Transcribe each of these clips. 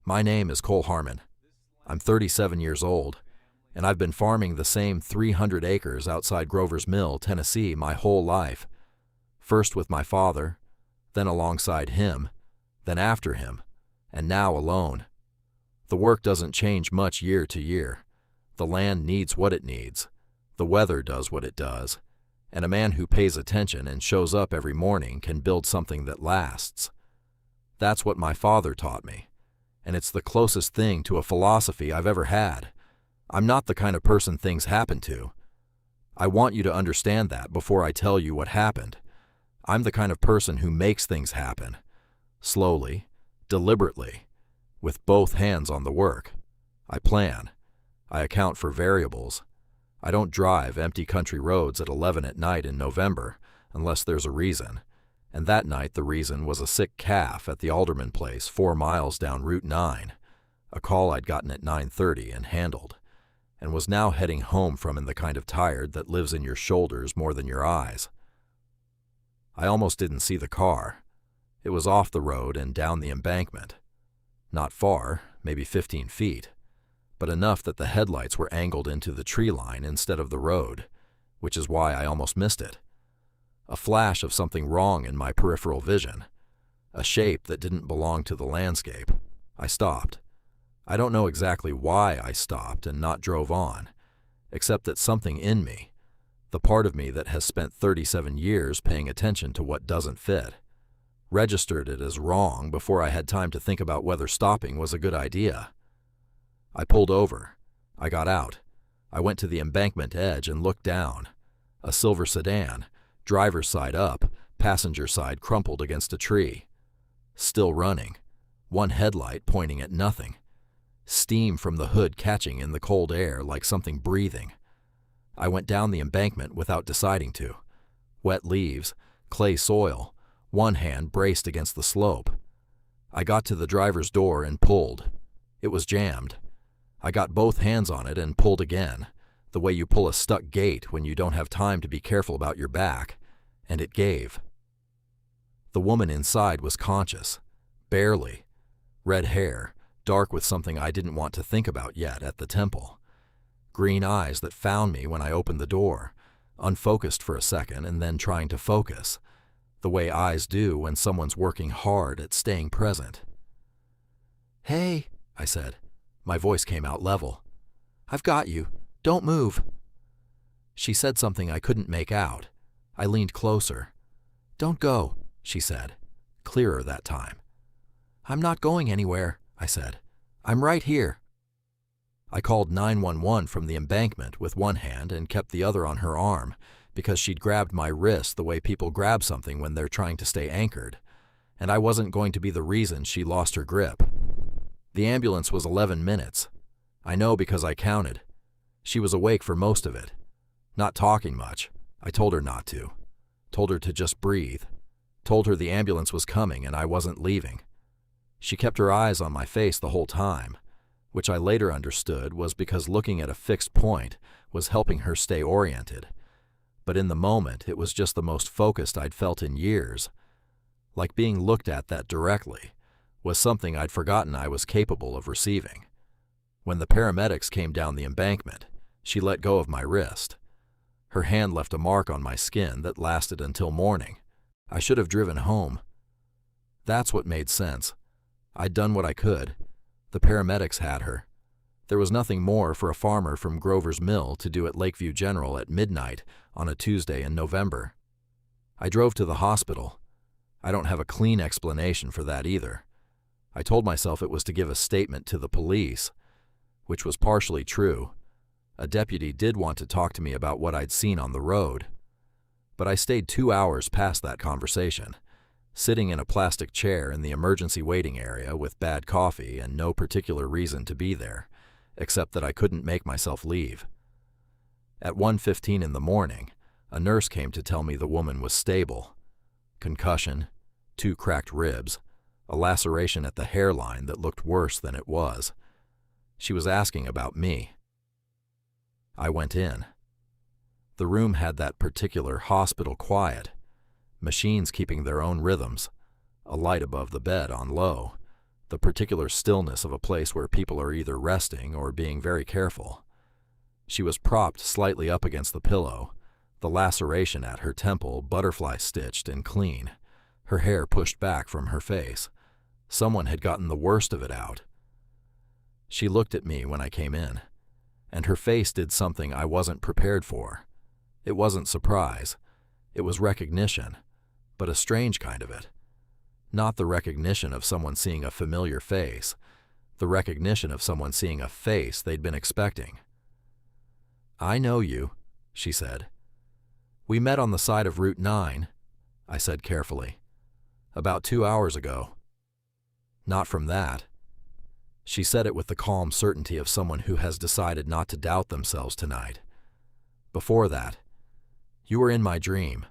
My name is Cole Harmon. I'm 37 years old, and I've been farming the same 300 acres outside Grover's Mill, Tennessee, my whole life. First with my father, then alongside him, then after him, and now alone. The work doesn't change much year to year. The land needs what it needs. The weather does what it does. And a man who pays attention and shows up every morning can build something that lasts. That's what my father taught me, and it's the closest thing to a philosophy I've ever had. I'm not the kind of person things happen to. I want you to understand that before I tell you what happened. I'm the kind of person who makes things happen. Slowly, deliberately, with both hands on the work. I plan. I account for variables. I don't drive empty country roads at 11 at night in November unless there's a reason. And that night the reason was a sick calf at the Alderman place 4 miles down Route 9, a call I'd gotten at 9:30 and handled, and was now heading home from in the kind of tired that lives in your shoulders more than your eyes. I almost didn't see the car. It was off the road and down the embankment. Not far, maybe 15 feet, but enough that the headlights were angled into the tree line instead of the road, which is why I almost missed it. A flash of something wrong in my peripheral vision. A shape that didn't belong to the landscape. I stopped. I don't know exactly why I stopped and not drove on, except that something in me, the part of me that has spent 37 years paying attention to what doesn't fit, registered it as wrong before I had time to think about whether stopping was a good idea. I pulled over. I got out. I went to the embankment edge and looked down. A silver sedan, driver's side up, passenger side crumpled against a tree. Still running. One headlight pointing at nothing. Steam from the hood catching in the cold air like something breathing. I went down the embankment without deciding to. Wet leaves, clay soil, one hand braced against the slope. I got to the driver's door and pulled. It was jammed. I got both hands on it and pulled again, the way you pull a stuck gate when you don't have time to be careful about your back, and it gave. The woman inside was conscious, barely. Red hair, dark with something I didn't want to think about yet at the temple. Green eyes that found me when I opened the door, unfocused for a second and then trying to focus, the way eyes do when someone's working hard at staying present. "Hey," I said. My voice came out level. "I've got you. Don't move." She said something I couldn't make out. I leaned closer. "Don't go," she said, clearer that time. "I'm not going anywhere," I said. "I'm right here." I called 911 from the embankment with one hand and kept the other on her arm because she'd grabbed my wrist the way people grab something when they're trying to stay anchored, and I wasn't going to be the reason she lost her grip. The ambulance was 11 minutes. I know because I counted. She was awake for most of it. Not talking much. I told her not to. Told her to just breathe. Told her the ambulance was coming and I wasn't leaving. She kept her eyes on my face the whole time, which I later understood was because looking at a fixed point was helping her stay oriented. But in the moment, it was just the most focused I'd felt in years. Like being looked at that directly was something I'd forgotten I was capable of receiving. When the paramedics came down the embankment, she let go of my wrist. Her hand left a mark on my skin that lasted until morning. I should have driven home. That's what made sense. I'd done what I could. The paramedics had her. There was nothing more for a farmer from Grover's Mill to do at Lakeview General at midnight on a Tuesday in November. I drove to the hospital. I don't have a clean explanation for that either. I told myself it was to give a statement to the police, which was partially true. A deputy did want to talk to me about what I'd seen on the road. But I stayed 2 hours past that conversation, sitting in a plastic chair in the emergency waiting area with bad coffee and no particular reason to be there, except that I couldn't make myself leave. At 1:15 in the morning, a nurse came to tell me the woman was stable. Concussion, 2 cracked ribs, a laceration at the hairline that looked worse than it was. She was asking about me. I went in. The room had that particular hospital quiet, machines keeping their own rhythms, a light above the bed on low, the particular stillness of a place where people are either resting or being very careful. She was propped slightly up against the pillow, the laceration at her temple butterfly-stitched and clean, her hair pushed back from her face. Someone had gotten the worst of it out. She looked at me when I came in, and her face did something I wasn't prepared for. It wasn't surprise. It was recognition, but a strange kind of it. Not the recognition of someone seeing a familiar face, the recognition of someone seeing a face they'd been expecting. "I know you," she said. "We met on the side of Route 9, I said carefully. "About 2 hours ago." "Not from that." She said it with the calm certainty of someone who has decided not to doubt themselves tonight. "Before that, you were in my dream."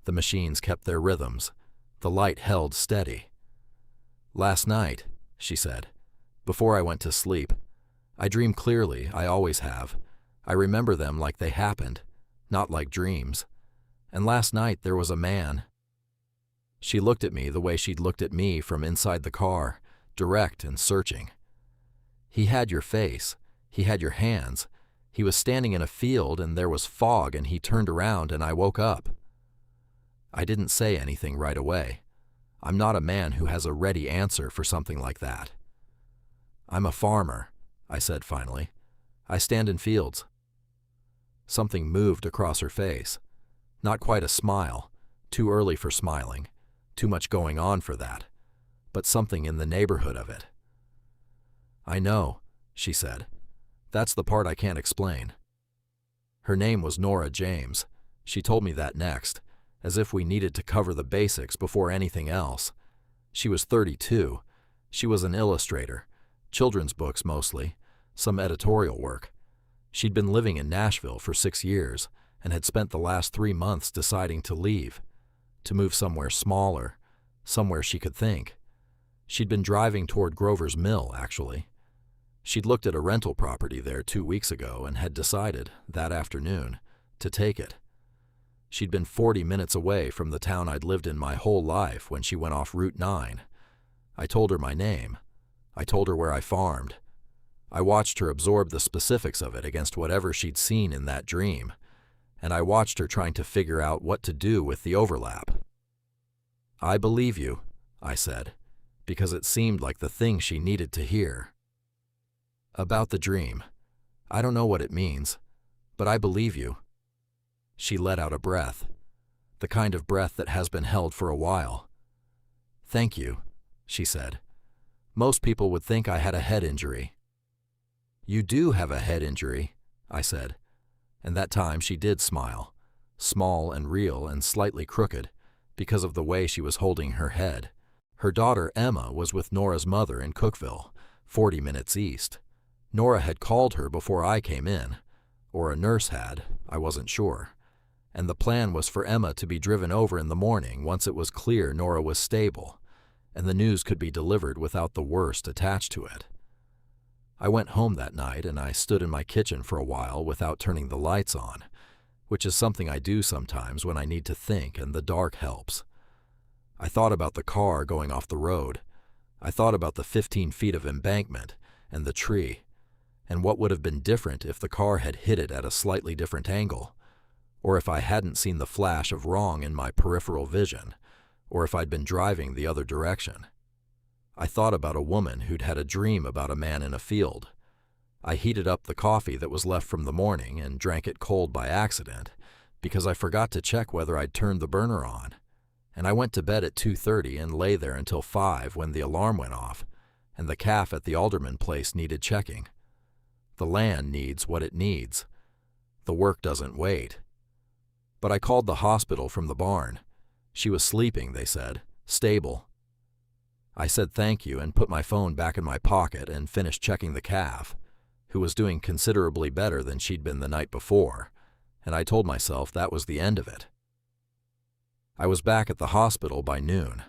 The machines kept their rhythms. The light held steady. "Last night," she said, "before I went to sleep, I dream clearly, I always have. I remember them like they happened, not like dreams. And last night there was a man." She looked at me the way she'd looked at me from inside the car, direct and searching. "He had your face. He had your hands. He was standing in a field and there was fog and he turned around and I woke up." I didn't say anything right away. I'm not a man who has a ready answer for something like that. "I'm a farmer," I said finally. "I stand in fields." Something moved across her face. Not quite a smile, too early for smiling, too much going on for that, but something in the neighborhood of it. "I know," she said. "That's the part I can't explain." Her name was Nora James. She told me that next, as if we needed to cover the basics before anything else. She was 32. She was an illustrator, children's books mostly, some editorial work. She'd been living in Nashville for 6 years and had spent the last 3 months deciding to leave, to move somewhere smaller, somewhere she could think. She'd been driving toward Grover's Mill, actually. She'd looked at a rental property there 2 weeks ago and had decided, that afternoon, to take it. She'd been 40 minutes away from the town I'd lived in my whole life when she went off Route 9. I told her my name. I told her where I farmed. I watched her absorb the specifics of it against whatever she'd seen in that dream, and I watched her trying to figure out what to do with the overlap. "I believe you," I said, because it seemed like the thing she needed to hear. "About the dream. I don't know what it means, but I believe you." She let out a breath, the kind of breath that has been held for a while. "Thank you," she said. "Most people would think I had a head injury." "You do have a head injury," I said, and that time she did smile, small and real and slightly crooked, because of the way she was holding her head. Her daughter Emma was with Nora's mother in Cookville, 40 minutes east. Nora had called her before I came in, or a nurse had, I wasn't sure, and the plan was for Emma to be driven over in the morning once it was clear Nora was stable, and the news could be delivered without the worst attached to it. I went home that night and I stood in my kitchen for a while without turning the lights on, which is something I do sometimes when I need to think and the dark helps. I thought about the car going off the road. I thought about the 15 feet of embankment and the tree, and what would have been different if the car had hit it at a slightly different angle, or if I hadn't seen the flash of wrong in my peripheral vision, or if I'd been driving the other direction. I thought about a woman who'd had a dream about a man in a field. I heated up the coffee that was left from the morning and drank it cold by accident because I forgot to check whether I'd turned the burner on, and I went to bed at 2:30 and lay there until 5 when the alarm went off, and the calf at the Alderman place needed checking. The land needs what it needs. The work doesn't wait. But I called the hospital from the barn. She was sleeping, they said, stable. I said thank you and put my phone back in my pocket and finished checking the calf, who was doing considerably better than she'd been the night before, and I told myself that was the end of it. I was back at the hospital by noon.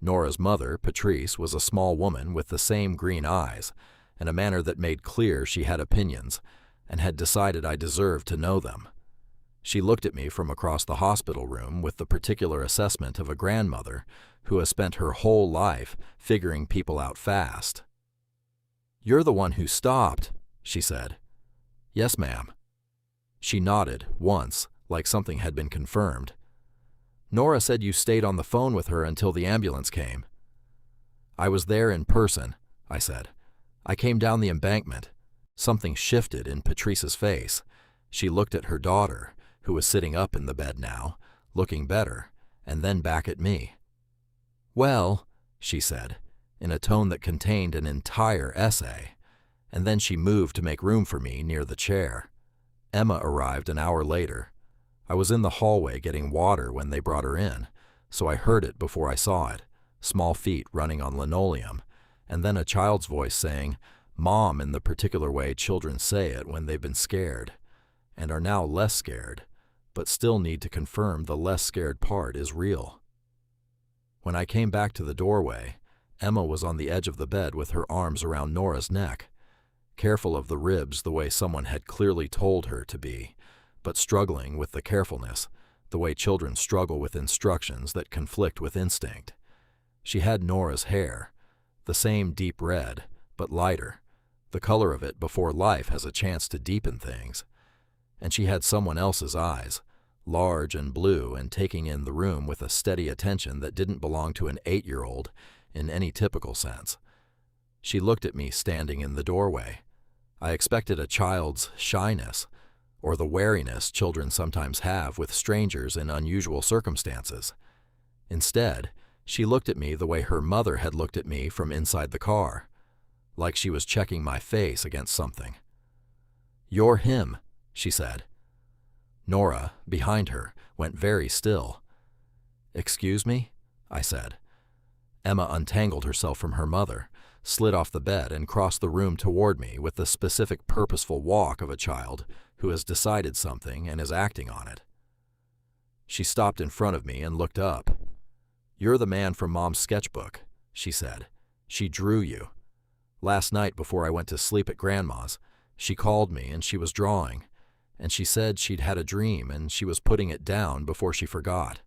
Nora's mother, Patrice, was a small woman with the same green eyes and a manner that made clear she had opinions and had decided I deserved to know them. She looked at me from across the hospital room with the particular assessment of a grandmother who has spent her whole life figuring people out fast. "You're the one who stopped," she said. "Yes, ma'am." She nodded once, like something had been confirmed. "Nora said you stayed on the phone with her until the ambulance came." "I was there in person," I said. "I came down the embankment." Something shifted in Patrice's face. She looked at her daughter, who was sitting up in the bed now, looking better, and then back at me. "Well," she said, in a tone that contained an entire essay, and then she moved to make room for me near the chair. Emma arrived an hour later. I was in the hallway getting water when they brought her in, so I heard it before I saw it, small feet running on linoleum, and then a child's voice saying, "Mom," in the particular way children say it when they've been scared, and are now less scared, but still need to confirm the less scared part is real. When I came back to the doorway, Emma was on the edge of the bed with her arms around Nora's neck, careful of the ribs the way someone had clearly told her to be, but struggling with the carefulness, the way children struggle with instructions that conflict with instinct. She had Nora's hair, the same deep red, but lighter, the color of it before life has a chance to deepen things. And she had someone else's eyes, large and blue and taking in the room with a steady attention that didn't belong to an 8-year-old in any typical sense. She looked at me standing in the doorway. I expected a child's shyness, or the wariness children sometimes have with strangers in unusual circumstances. Instead, she looked at me the way her mother had looked at me from inside the car, like she was checking my face against something. "You're him," she said. Nora, behind her, went very still. "Excuse me?" I said. Emma untangled herself from her mother, slid off the bed and crossed the room toward me with the specific purposeful walk of a child who has decided something and is acting on it. She stopped in front of me and looked up. "You're the man from Mom's sketchbook," she said. "She drew you. Last night before I went to sleep at Grandma's, she called me and she was drawing, and she said she'd had a dream and she was putting it down before she forgot.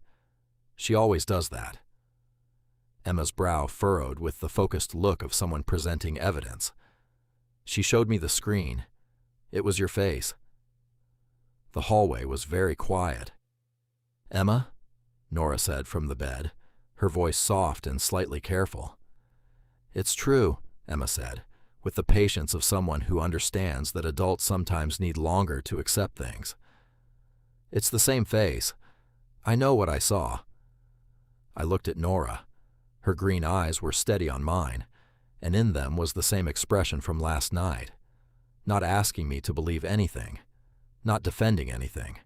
She always does that." Emma's brow furrowed with the focused look of someone presenting evidence. "She showed me the screen. It was your face." The hallway was very quiet. "Emma?" Nora said from the bed, her voice soft and slightly careful. "It's true," Emma said, with the patience of someone who understands that adults sometimes need longer to accept things. "It's the same face. I know what I saw." I looked at Nora. Her green eyes were steady on mine, and in them was the same expression from last night. Not asking me to believe anything, not defending anything,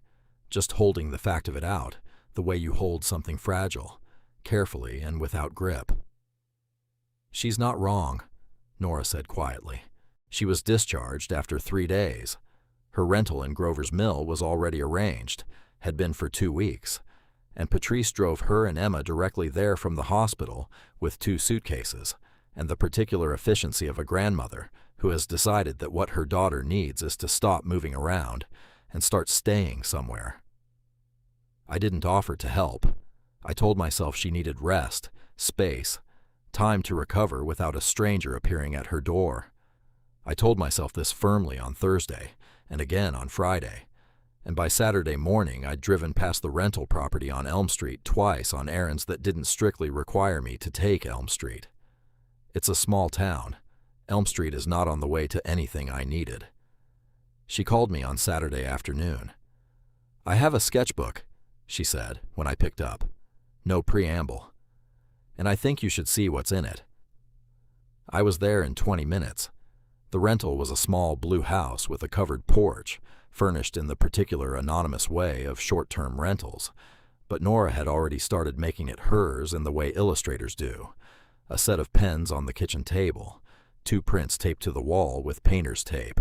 just holding the fact of it out, the way you hold something fragile, carefully and without grip. "She's not wrong," Nora said quietly. "She was discharged after 3 days. Her rental in Grover's Mill was already arranged, had been for 2 weeks, and Patrice drove her and Emma directly there from the hospital with 2 suitcases, and the particular efficiency of a grandmother who has decided that what her daughter needs is to stop moving around and start staying somewhere. I didn't offer to help. I told myself she needed rest, space, time to recover without a stranger appearing at her door. I told myself this firmly on Thursday and again on Friday, and by Saturday morning I'd driven past the rental property on Elm Street twice on errands that didn't strictly require me to take Elm Street. It's a small town. Elm Street is not on the way to anything I needed. She called me on Saturday afternoon. "I have a sketchbook," she said when I picked up. No preamble. "And I think you should see what's in it." I was there in 20 minutes. The rental was a small blue house with a covered porch, furnished in the particular anonymous way of short-term rentals, but Nora had already started making it hers in the way illustrators do. A set of pens on the kitchen table, 2 prints taped to the wall with painter's tape,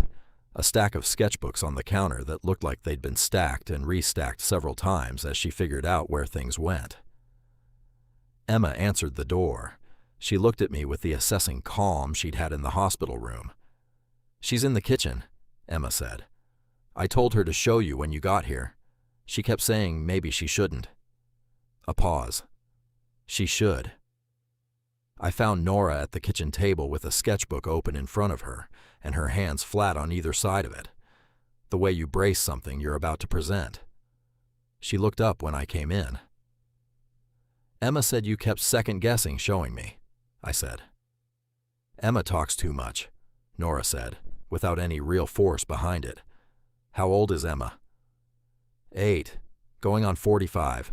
a stack of sketchbooks on the counter that looked like they'd been stacked and restacked several times as she figured out where things went. Emma answered the door. She looked at me with the assessing calm she'd had in the hospital room. "She's in the kitchen," Emma said. "I told her to show you when you got here. She kept saying maybe she shouldn't. A pause. She should. I found Nora at the kitchen table with a sketchbook open in front of her and her hands flat on either side of it, the way you brace something you're about to present. She looked up when I came in. Emma said you kept second-guessing showing me, I said. Emma talks too much, Nora said, without any real force behind it. How old is Emma? 8, going on 45.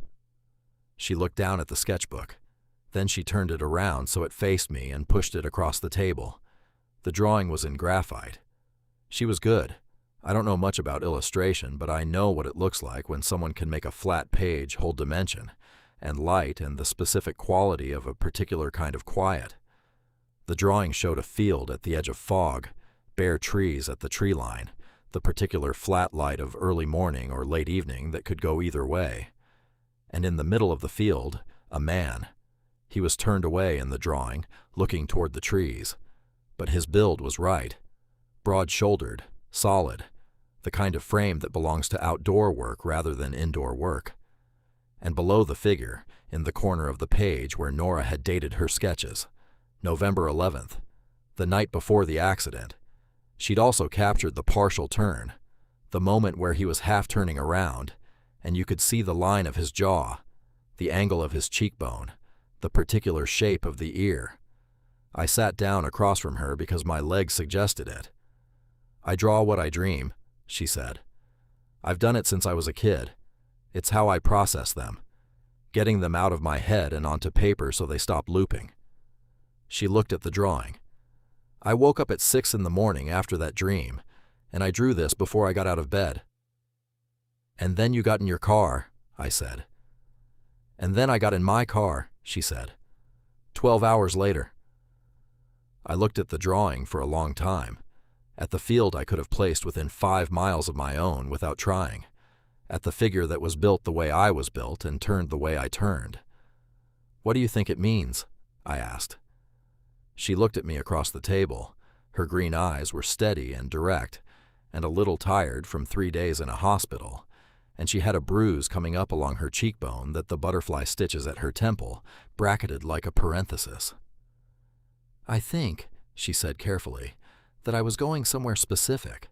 She looked down at the sketchbook. Then she turned it around so it faced me and pushed it across the table. The drawing was in graphite. She was good. I don't know much about illustration, but I know what it looks like when someone can make a flat page hold dimension and light and the specific quality of a particular kind of quiet. The drawing showed a field at the edge of fog, bare trees at the tree line, the particular flat light of early morning or late evening that could go either way. And in the middle of the field, a man. He was turned away in the drawing, looking toward the trees. But his build was right. Broad-shouldered, solid, the kind of frame that belongs to outdoor work rather than indoor work. And below the figure, in the corner of the page where Nora had dated her sketches, November 11th, the night before the accident, she'd also captured the partial turn, the moment where he was half turning around, and you could see the line of his jaw, the angle of his cheekbone, the particular shape of the ear. I sat down across from her because my legs suggested it. I draw what I dream, she said. I've done it since I was a kid. It's how I process them, getting them out of my head and onto paper so they stop looping. She looked at the drawing. I woke up at 6 in the morning after that dream, and I drew this before I got out of bed. And then you got in your car, I said. And then I got in my car, she said. 12 hours later. I looked at the drawing for a long time, at the field I could have placed within 5 miles of my own without trying, at the figure that was built the way I was built and turned the way I turned. What do you think it means? I asked. She looked at me across the table. Her green eyes were steady and direct, and a little tired from 3 days in a hospital, and she had a bruise coming up along her cheekbone that the butterfly stitches at her temple bracketed like a parenthesis. I think, she said carefully, that I was going somewhere specific,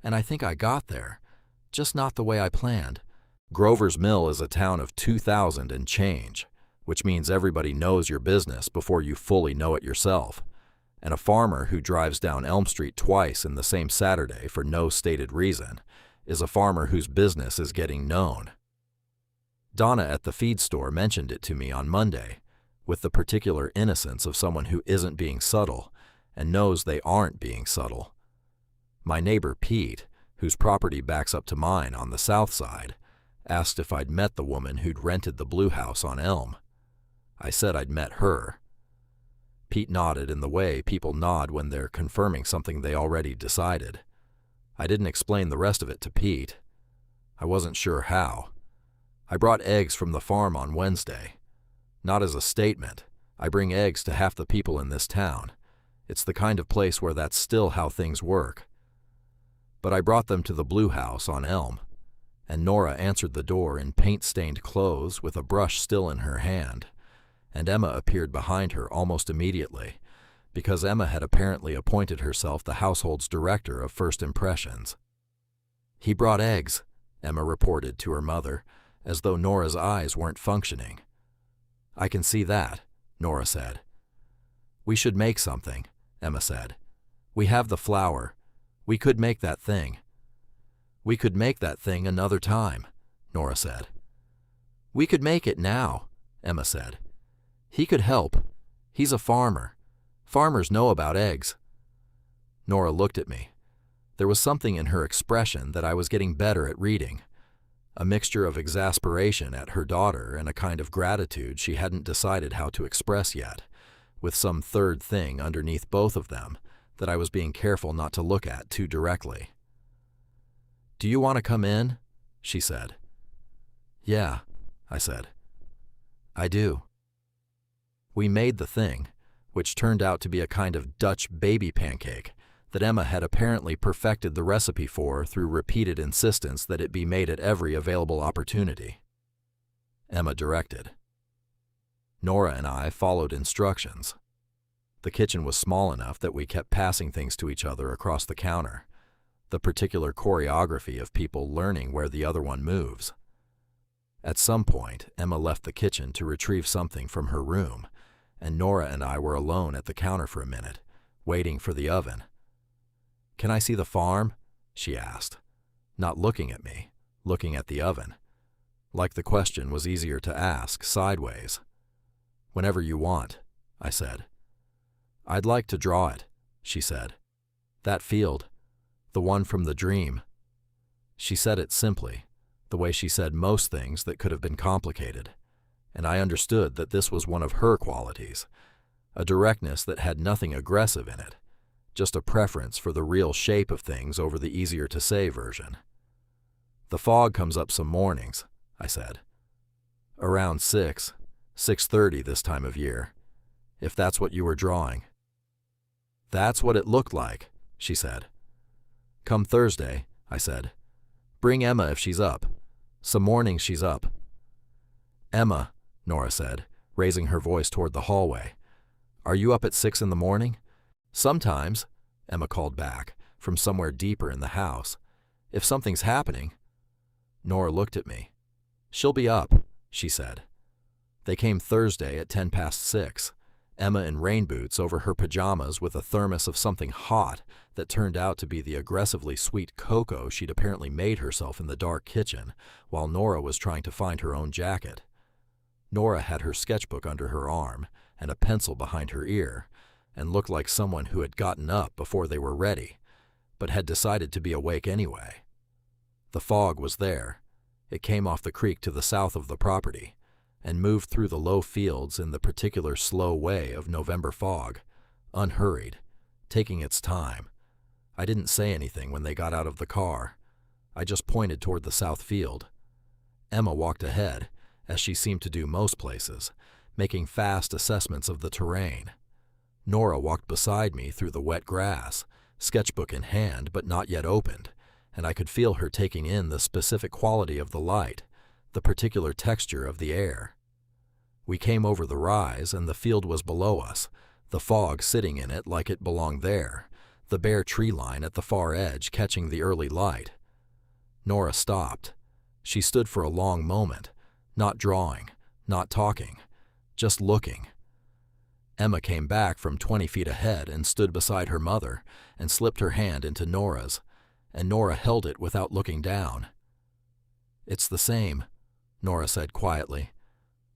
and I think I got there, just not the way I planned. Grover's Mill is a town of 2,000 and change, which means everybody knows your business before you fully know it yourself, and a farmer who drives down Elm Street twice in the same Saturday for no stated reason is a farmer whose business is getting known. Donna at the feed store mentioned it to me on Monday, with the particular innocence of someone who isn't being subtle and knows they aren't being subtle. My neighbor Pete, whose property backs up to mine on the south side, asked if I'd met the woman who'd rented the blue house on Elm. I said I'd met her. Pete nodded in the way people nod when they're confirming something they already decided. I didn't explain the rest of it to Pete. I wasn't sure how. I brought eggs from the farm on Wednesday. Not as a statement. I bring eggs to half the people in this town. It's the kind of place where that's still how things work. But I brought them to the blue house on Elm, and Nora answered the door in paint-stained clothes with a brush still in her hand, and Emma appeared behind her almost immediately, because Emma had apparently appointed herself the household's director of first impressions. He brought eggs, Emma reported to her mother, as though Nora's eyes weren't functioning. I can see that, Nora said. We should make something, Emma said. We have the flour. We could make that thing. We could make that thing another time, Nora said. We could make it now, Emma said. He could help. He's a farmer. Farmers know about eggs. Nora looked at me. There was something in her expression that I was getting better at reading, a mixture of exasperation at her daughter and a kind of gratitude she hadn't decided how to express yet, with some third thing underneath both of them that I was being careful not to look at too directly. Do you want to come in? She said. Yeah, I said. I do. We made the thing, which turned out to be a kind of Dutch baby pancake that Emma had apparently perfected the recipe for through repeated insistence that it be made at every available opportunity. Emma directed. Nora and I followed instructions. The kitchen was small enough that we kept passing things to each other across the counter, the particular choreography of people learning where the other one moves. At some point, Emma left the kitchen to retrieve something from her room, and Nora and I were alone at the counter for a minute, waiting for the oven. "Can I see the farm?" she asked, not looking at me, looking at the oven, like the question was easier to ask sideways. "Whenever you want," I said. "I'd like to draw it," she said. "That field, the one from the dream." She said it simply, the way she said most things that could have been complicated, and I understood that this was one of her qualities, a directness that had nothing aggressive in it, just a preference for the real shape of things over the easier-to-say version. "The fog comes up some mornings," I said. "Around 6:30 this time of year, if that's what you were drawing." "That's what it looked like," she said. "Come Thursday," I said. "Bring Emma if she's up. Some mornings she's up." "Emma," Nora said, raising her voice toward the hallway, "are you up at 6 in the morning?" "Sometimes," Emma called back, from somewhere deeper in the house. "If something's happening." Nora looked at me. "She'll be up," she said. They came Thursday at 6:10, Emma in rain boots over her pajamas with a thermos of something hot that turned out to be the aggressively sweet cocoa she'd apparently made herself in the dark kitchen, while Nora was trying to find her own jacket. Nora had her sketchbook under her arm and a pencil behind her ear, and looked like someone who had gotten up before they were ready, but had decided to be awake anyway. The fog was there. It came off the creek to the south of the property, and moved through the low fields in the particular slow way of November fog, unhurried, taking its time. I didn't say anything when they got out of the car. I just pointed toward the south field. Emma walked ahead, as she seemed to do most places, making fast assessments of the terrain. Nora walked beside me through the wet grass, sketchbook in hand but not yet opened, and I could feel her taking in the specific quality of the light, the particular texture of the air. We came over the rise, and the field was below us, the fog sitting in it like it belonged there, the bare tree line at the far edge catching the early light. Nora stopped. She stood for a long moment, not drawing, not talking, just looking. Emma came back from 20 feet ahead and stood beside her mother and slipped her hand into Nora's, and Nora held it without looking down. "It's the same," Nora said quietly.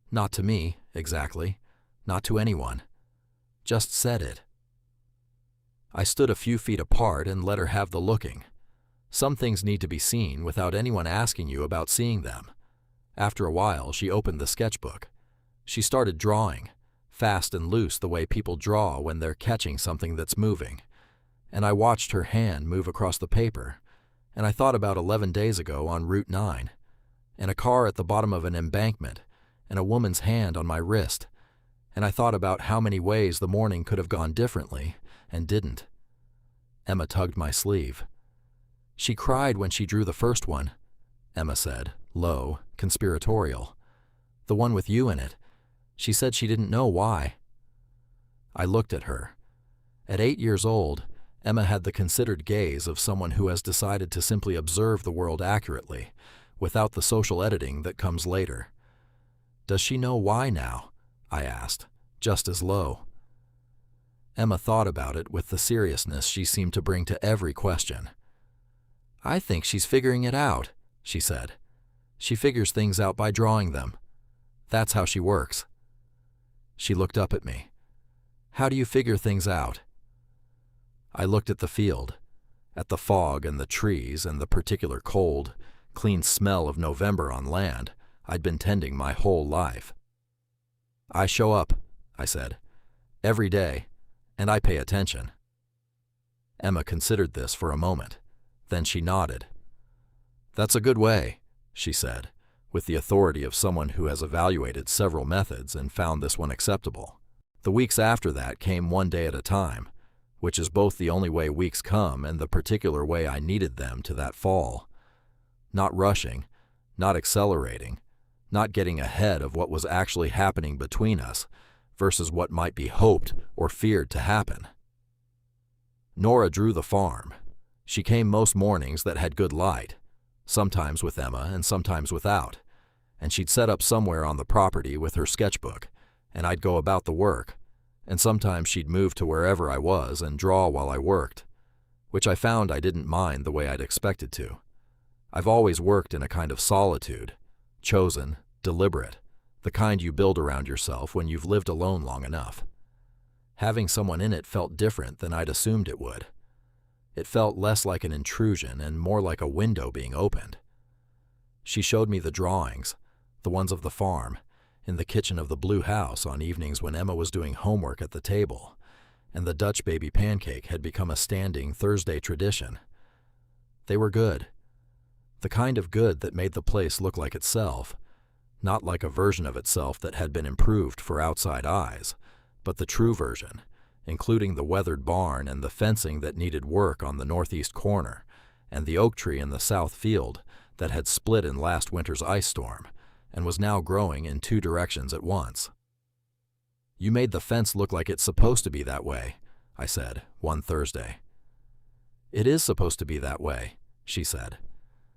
"Not to me, exactly. Not to anyone. Just said it." I stood a few feet apart and let her have the looking. Some things need to be seen without anyone asking you about seeing them. After a while, she opened the sketchbook. She started drawing, fast and loose the way people draw when they're catching something that's moving. And I watched her hand move across the paper, and I thought about 11 days ago on Route 9, and a car at the bottom of an embankment, and a woman's hand on my wrist, and I thought about how many ways the morning could have gone differently, and didn't. Emma tugged my sleeve. "She cried when she drew the first one," Emma said, low, conspiratorial. "The one with you in it. She said she didn't know why." I looked at her. At 8 years old, Emma had the considered gaze of someone who has decided to simply observe the world accurately, without the social editing that comes later. "Does she know why now?" I asked, just as low. Emma thought about it with the seriousness she seemed to bring to every question. "I think she's figuring it out," she said. "She figures things out by drawing them. That's how she works." She looked up at me. "How do you figure things out?" I looked at the field, at the fog and the trees and the particular cold, clean smell of November on land I'd been tending my whole life. "I show up," I said, "every day, and I pay attention." Emma considered this for a moment. Then she nodded. "That's a good way," she said, with the authority of someone who has evaluated several methods and found this one acceptable. The weeks after that came one day at a time, which is both the only way weeks come and the particular way I needed them to that fall. Not rushing, not accelerating, not getting ahead of what was actually happening between us versus what might be hoped or feared to happen. Nora drew the farm. She came most mornings that had good light, sometimes with Emma and sometimes without, and she'd set up somewhere on the property with her sketchbook, and I'd go about the work, and sometimes she'd move to wherever I was and draw while I worked, which I found I didn't mind the way I'd expected to. I've always worked in a kind of solitude, chosen, deliberate, the kind you build around yourself when you've lived alone long enough. Having someone in it felt different than I'd assumed it would. It felt less like an intrusion and more like a window being opened. She showed me the drawings, the ones of the farm, in the kitchen of the blue house on evenings when Emma was doing homework at the table, and the Dutch baby pancake had become a standing Thursday tradition. They were good. The kind of good that made the place look like itself, not like a version of itself that had been improved for outside eyes, but the true version, including the weathered barn and the fencing that needed work on the northeast corner, and the oak tree in the south field that had split in last winter's ice storm and was now growing in two directions at once. "You made the fence look like it's supposed to be that way," I said, one Thursday. "It is supposed to be that way," she said.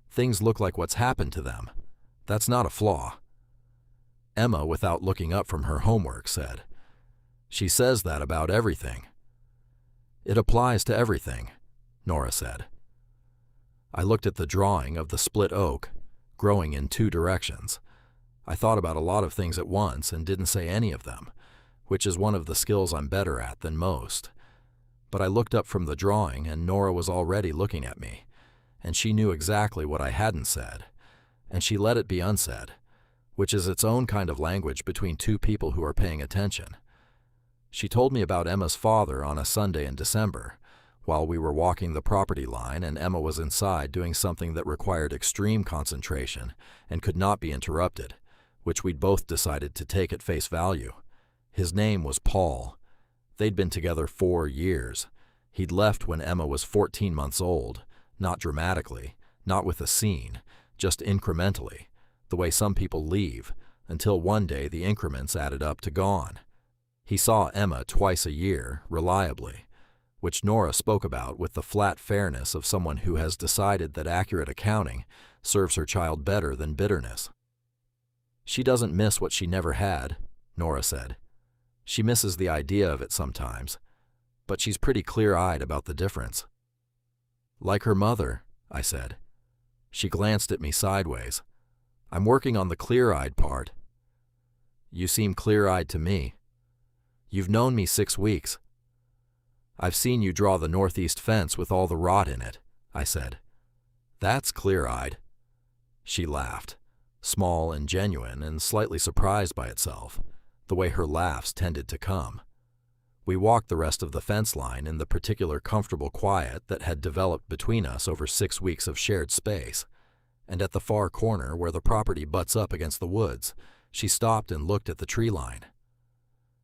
"Things look like what's happened to them. That's not a flaw." Emma, without looking up from her homework, said, "She says that about everything." "It applies to everything," Nora said. I looked at the drawing of the split oak, growing in two directions. I thought about a lot of things at once and didn't say any of them, which is one of the skills I'm better at than most. But I looked up from the drawing and Nora was already looking at me, and she knew exactly what I hadn't said, and she let it be unsaid, which is its own kind of language between two people who are paying attention. She told me about Emma's father on a Sunday in December, while we were walking the property line and Emma was inside doing something that required extreme concentration and could not be interrupted, which we'd both decided to take at face value. His name was Paul. They'd been together 4 years. He'd left when Emma was 14 months old, not dramatically, not with a scene, just incrementally, the way some people leave, until one day the increments added up to gone. He saw Emma twice a year, reliably, which Nora spoke about with the flat fairness of someone who has decided that accurate accounting serves her child better than bitterness. "She doesn't miss what she never had," Nora said. "She misses the idea of it sometimes, but she's pretty clear-eyed about the difference." "Like her mother," I said. She glanced at me sideways. "I'm working on the clear-eyed part." "You seem clear-eyed to me." "You've known me 6 weeks." "I've seen you draw the northeast fence with all the rot in it," I said. "That's clear-eyed." She laughed, small and genuine and slightly surprised by itself, the way her laughs tended to come. We walked the rest of the fence line in the particular comfortable quiet that had developed between us over 6 weeks of shared space, and at the far corner where the property butts up against the woods, she stopped and looked at the tree line.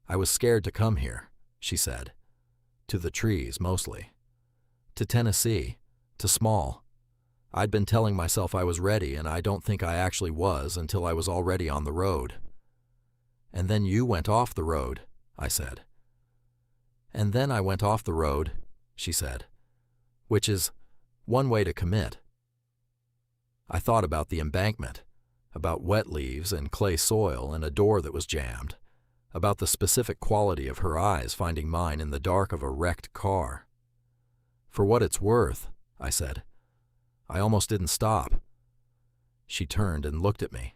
"I was scared to come here," she said. "To the trees, mostly. To Tennessee, to Small. I'd been telling myself I was ready, and I don't think I actually was until I was already on the road." "And then you went off the road," I said. "And then I went off the road," she said, "which is one way to commit." I thought about the embankment, about wet leaves and clay soil and a door that was jammed, about the specific quality of her eyes finding mine in the dark of a wrecked car. "For what it's worth," I said. "I almost didn't stop." She turned and looked at me.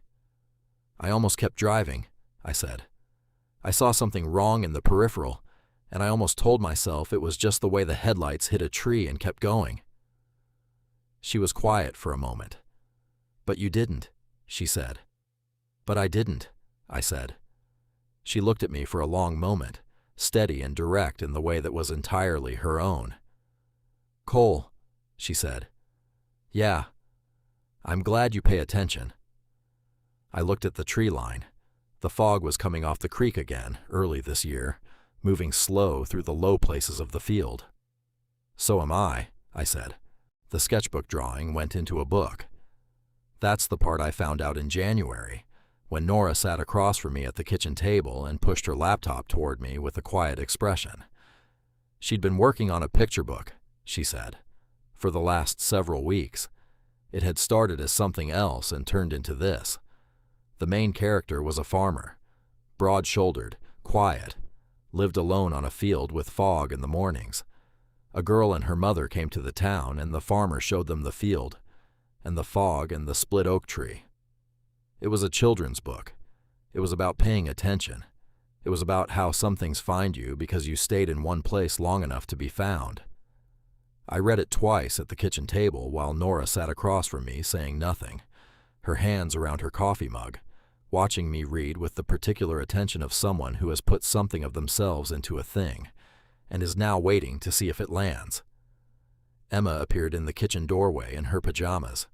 "I almost kept driving," I said. "I saw something wrong in the peripheral, and I almost told myself it was just the way the headlights hit a tree and kept going." She was quiet for a moment. "But you didn't," she said. "But I didn't," I said. She looked at me for a long moment, steady and direct in the way that was entirely her own. "Cole," she said. "Yeah. I'm glad you pay attention." I looked at the tree line. The fog was coming off the creek again, early this year, moving slow through the low places of the field. So am I said. The sketchbook drawing went into a book. That's the part I found out in January, when Nora sat across from me at the kitchen table and pushed her laptop toward me with a quiet expression. She'd been working on a picture book, she said, for the last several weeks. It had started as something else and turned into this. The main character was a farmer, broad-shouldered, quiet, lived alone on a field with fog in the mornings. A girl and her mother came to the town, and the farmer showed them the field, and the fog and the split oak tree. It was a children's book. It was about paying attention. It was about how some things find you because you stayed in one place long enough to be found. I read it twice at the kitchen table while Nora sat across from me saying nothing, her hands around her coffee mug, watching me read with the particular attention of someone who has put something of themselves into a thing and is now waiting to see if it lands. Emma appeared in the kitchen doorway in her pajamas.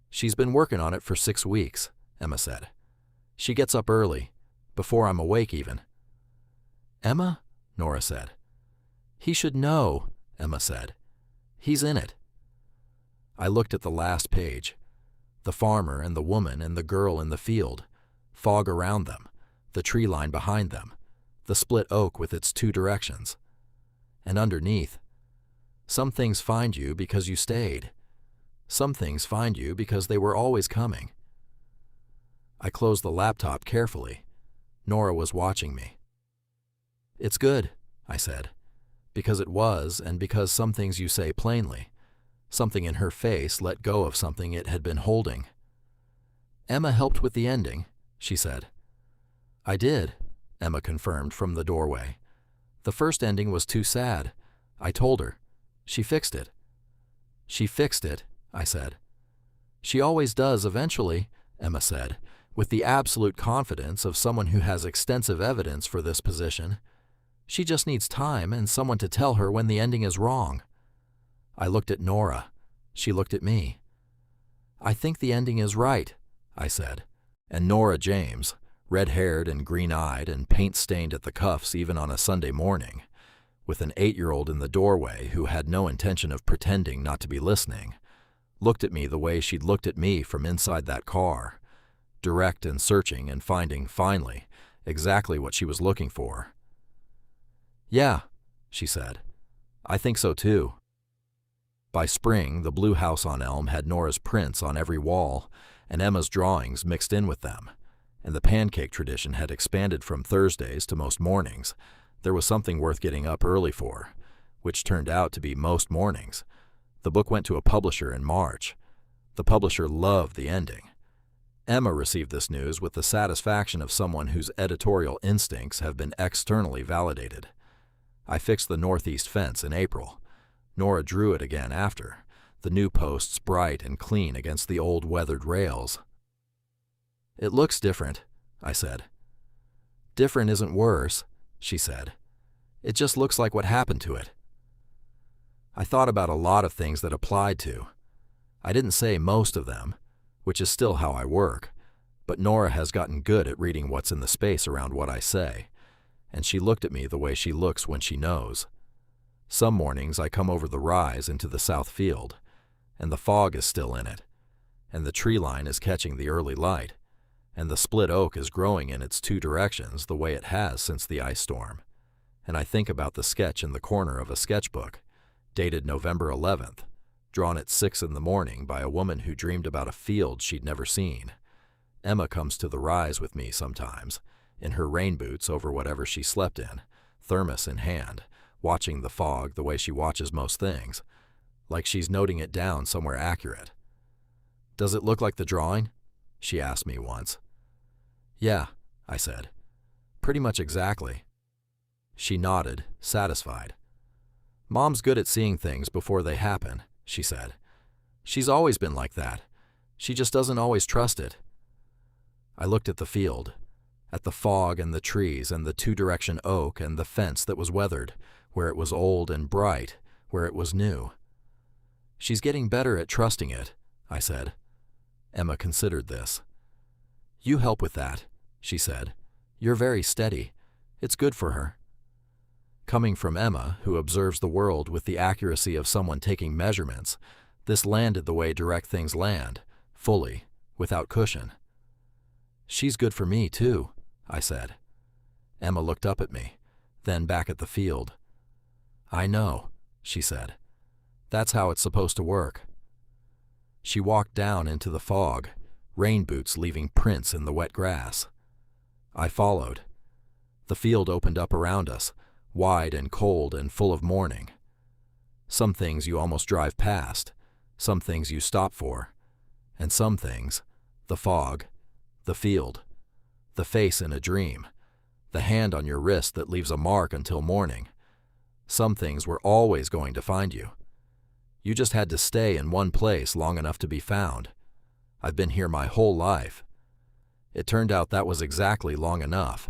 "She's been working on it for 6 weeks," Emma said. "She gets up early, before I'm awake even." "Emma?" Nora said. "He should know," Emma said. "He's in it." I looked at the last page. The farmer and the woman and the girl in the field, fog around them, the tree line behind them, the split oak with its 2 directions. And underneath, some things find you because you stayed. Some things find you because they were always coming. I closed the laptop carefully. Nora was watching me. "It's good," I said, because it was, and because some things you say plainly. Something in her face let go of something it had been holding. "Emma helped with the ending," she said. "I did," Emma confirmed from the doorway. "The first ending was too sad. I told her. She fixed it." "She fixed it," I said. "She always does eventually," Emma said, with the absolute confidence of someone who has extensive evidence for this position. "She just needs time and someone to tell her when the ending is wrong." I looked at Nora. She looked at me. "I think the ending is right," I said. And Nora James, red-haired and green-eyed and paint-stained at the cuffs even on a Sunday morning, with an 8-year-old in the doorway who had no intention of pretending not to be listening, looked at me the way she'd looked at me from inside that car, direct and searching and finding, finally, exactly what she was looking for. "Yeah," she said. "I think so too." By spring, the blue house on Elm had Nora's prints on every wall and Emma's drawings mixed in with them, and the pancake tradition had expanded from Thursdays to most mornings. There was something worth getting up early for, which turned out to be most mornings. The book went to a publisher in March. The publisher loved the ending. Emma received this news with the satisfaction of someone whose editorial instincts have been externally validated. I fixed the northeast fence in April. Nora drew it again after, the new posts bright and clean against the old weathered rails. "It looks different," I said. "Different isn't worse," she said. "It just looks like what happened to it." I thought about a lot of things that applied to. I didn't say most of them, which is still how I work, but Nora has gotten good at reading what's in the space around what I say, and she looked at me the way she looks when she knows. Some mornings I come over the rise into the south field, and the fog is still in it, and the tree line is catching the early light, and the split oak is growing in its 2 directions the way it has since the ice storm, and I think about the sketch in the corner of a sketchbook, dated November 11th, drawn at 6 in the morning by a woman who dreamed about a field she'd never seen. Emma comes to the rise with me sometimes, in her rain boots over whatever she slept in, thermos in hand, watching the fog the way she watches most things, like she's noting it down somewhere accurate. "Does it look like the drawing?" she asked me once. "Yeah," I said. "Pretty much exactly." She nodded, satisfied. "Mom's good at seeing things before they happen," she said. "She's always been like that. She just doesn't always trust it." I looked at the field, at the fog and the trees and the 2-direction oak and the fence that was weathered, where it was old and bright, where it was new. "She's getting better at trusting it," I said. Emma considered this. "You help with that," she said. "You're very steady. It's good for her." Coming from Emma, who observes the world with the accuracy of someone taking measurements, this landed the way direct things land, fully, without cushion. "She's good for me, too," I said. Emma looked up at me, then back at the field. "I know," she said. "That's how it's supposed to work." She walked down into the fog, rain boots leaving prints in the wet grass. I followed. The field opened up around us, wide and cold and full of morning. Some things you almost drive past, some things you stop for, and some things, the fog, the field, the face in a dream, the hand on your wrist that leaves a mark until morning. Some things were always going to find you. You just had to stay in one place long enough to be found. I've been here my whole life. It turned out that was exactly long enough.